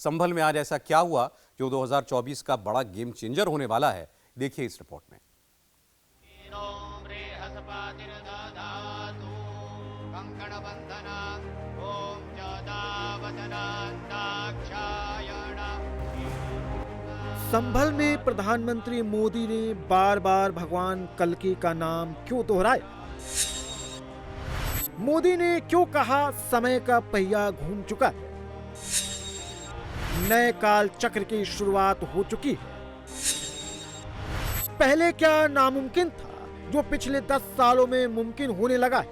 संभल में आज ऐसा क्या हुआ जो 2024 का बड़ा गेम चेंजर होने वाला है, देखिए इस रिपोर्ट में। संभल में प्रधानमंत्री मोदी ने बार बार भगवान कल्की का नाम क्यों दोहराया? मोदी ने क्यों कहा समय का पहिया घूम चुका है, नए काल चक्र की शुरुआत हो चुकी है? पहले क्या नामुमकिन था जो पिछले 10 सालों में मुमकिन होने लगा है?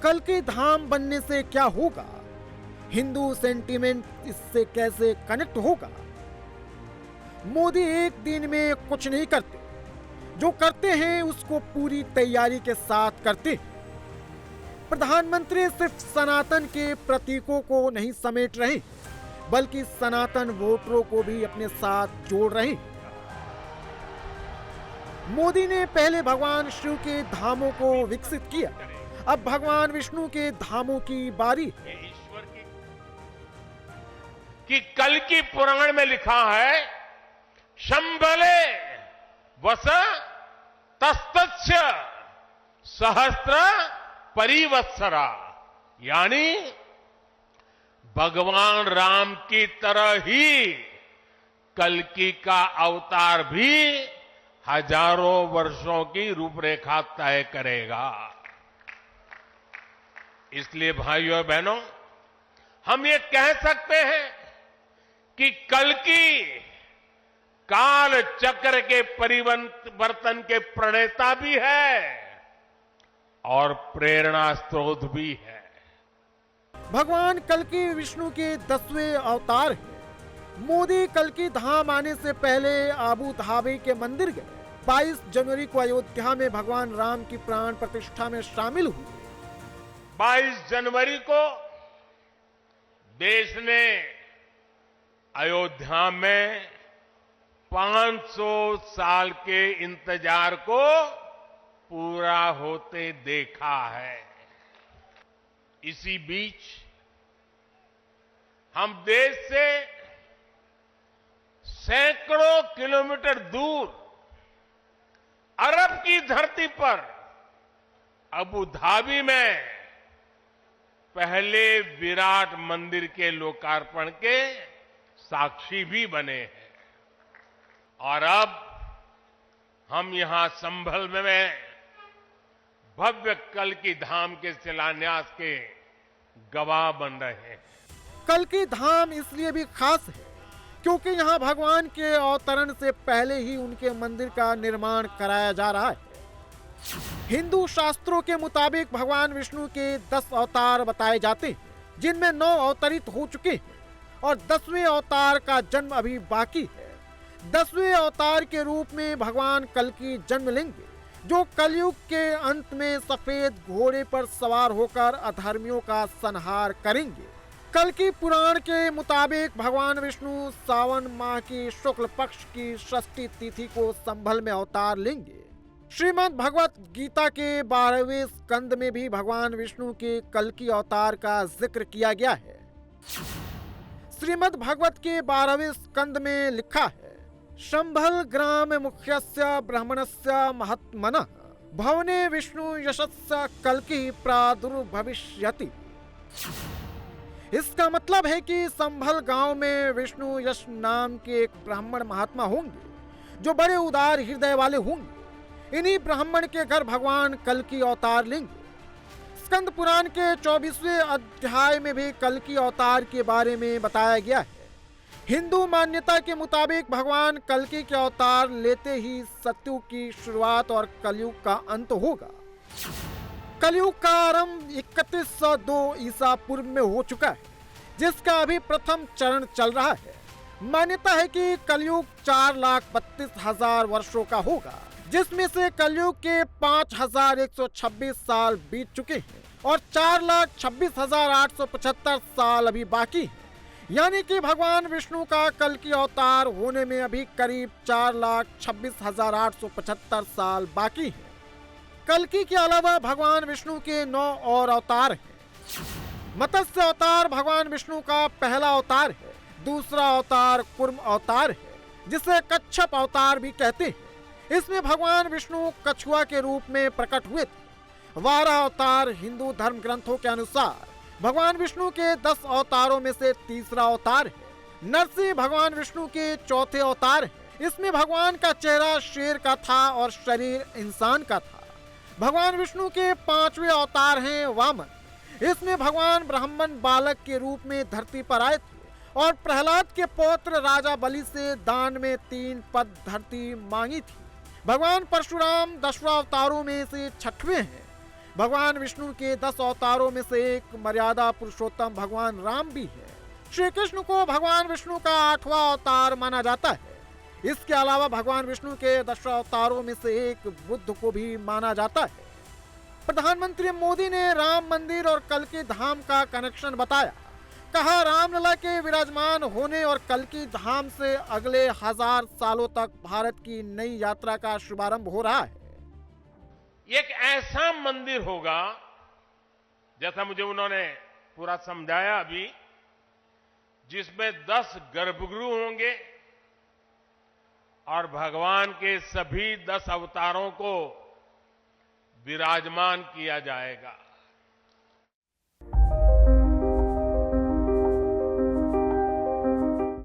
कल्की धाम बनने से क्या होगा? हिंदू सेंटीमेंट इससे कैसे कनेक्ट होगा? मोदी एक दिन में कुछ नहीं करते, जो करते हैं उसको पूरी तैयारी के साथ करते हैं। प्रधानमंत्री सिर्फ सनातन के प्रतीकों को नहीं समेट रहे, बल्कि सनातन वोटरों को भी अपने साथ जोड़ रहे हैं। मोदी ने पहले भगवान शिव के धामों को विकसित किया, अब भगवान विष्णु के धामों की बारी है। कि कल्की पुराण में लिखा है, शंभले वस तस्तस्य सहस्त्र परिवत्सरा, यानी भगवान राम की तरह ही कल्की का अवतार भी हजारों वर्षों की रूपरेखा तय करेगा। इसलिए भाइयों बहनों, हम ये कह सकते हैं कि कल्की काल चक्र के परिवर्तन के प्रणेता भी है और प्रेरणा स्रोत भी है। भगवान कल्की विष्णु के 10वें अवतार हैं। मोदी कल्की धाम आने से पहले आबू धाबी के मंदिर गए। 22 जनवरी को अयोध्या में भगवान राम की प्राण प्रतिष्ठा में शामिल हुए। 22 जनवरी को देश ने अयोध्या में 500 साल के इंतजार को पूरा होते देखा है। इसी बीच हम देश से सैकड़ों किलोमीटर दूर अरब की धरती पर अबू धाबी में पहले विराट मंदिर के लोकार्पण के साक्षी भी बने हैं और अब हम यहां संभल में भव्य कल्की धाम के शिलान्यास के गवाह बन रहे हैं। कल्की धाम इसलिए भी खास है क्योंकि यहां भगवान के अवतरण से पहले ही उनके मंदिर का निर्माण कराया जा रहा है। हिंदू शास्त्रों के मुताबिक भगवान विष्णु के 10 अवतार बताए जाते हैं, जिनमें 9 अवतरित हो चुके हैं और 10वें अवतार का जन्म अभी बाकी है। 10वें अवतार के रूप में भगवान कल्की जन्म लेंगे, जो कलयुग के अंत में सफेद घोड़े पर सवार होकर अधर्मियों का संहार करेंगे। कल्की पुराण के मुताबिक भगवान विष्णु सावन माह की शुक्ल पक्ष की षष्ठी तिथि को संभल में अवतार लेंगे। श्रीमद् भगवत गीता के 12वें स्कंद में भी भगवान विष्णु के कल्की अवतार का जिक्र किया गया है। श्रीमद् भगवत के 12वें स्कंद में लिखा है, शंभल ग्राम मुख्यस्य ब्राह्मणस्य महात्मनः भवने विष्णु यशस्य कल्की प्रादुर्भविष्यति। इसका मतलब है कि संभल गांव में विष्णु यश नाम के एक ब्राह्मण महात्मा होंगे, जो बड़े उदार हृदय वाले होंगे। इन्हीं ब्राह्मण के घर भगवान कल्की अवतार लेंगे। स्कंद पुराण के 24वें अध्याय में भी कल्की अवतार के बारे में बताया गया है। हिंदू मान्यता के मुताबिक भगवान कल्की के अवतार लेते ही सतयुग की शुरुआत और कलयुग का अंत होगा। कलयुग का आरंभ 3102 ईसा पूर्व में हो चुका है, जिसका अभी प्रथम चरण चल रहा है। मान्यता है कि कलयुग 4,32,000 वर्षों का होगा, जिसमें से कलयुग के 5,126 साल बीत चुके हैं और 4,26,875 साल अभी बाकी हैं। यानी कि भगवान विष्णु का कल्की अवतार होने में अभी करीब 4,26,875 साल बाकी हैं। कल्की के अलावा भगवान विष्णु के 9 और अवतार हैं। मत्स्य अवतार भगवान विष्णु का पहला अवतार है, दूसरा अवतार कुर्म अवतार है, जिसे कच्छप अवतार भी कहते हैं। इसमें भगवान विष्णु कछुआ के रूप में प्रकट हुए थे। 12 अवतार हिंदू धर्म ग्रंथों के अनुसार भगवान विष्णु के 10 अवतारों में से तीसरा अवतार है। नरसिंह भगवान विष्णु के चौथे अवतार है। इसमें भगवान का चेहरा शेर का था और शरीर इंसान का था। भगवान विष्णु के 5वें अवतार हैं वामन। इसमें भगवान ब्राह्मण बालक के रूप में धरती पर आए थे और प्रहलाद के पौत्र राजा बलि से दान में 3 पद धरती मांगी थी। भगवान परशुराम 10वें अवतारों में से 6वें हैं। भगवान विष्णु के 10 अवतारों में से एक मर्यादा पुरुषोत्तम भगवान राम भी है। श्री कृष्ण को भगवान विष्णु का 8वां अवतार माना जाता है। इसके अलावा भगवान विष्णु के 10 अवतारों में से एक बुद्ध को भी माना जाता है। प्रधानमंत्री मोदी ने राम मंदिर और कल्कि धाम का कनेक्शन बताया। कहा, रामलला के विराजमान होने और कल्कि धाम से अगले 1000 सालों तक भारत की नई यात्रा का शुभारंभ हो रहा है। एक ऐसा मंदिर होगा, जैसा मुझे उन्होंने पूरा समझाया अभी, जिसमें 10 गर्भगृह होंगे और भगवान के सभी 10 अवतारों को विराजमान किया जाएगा।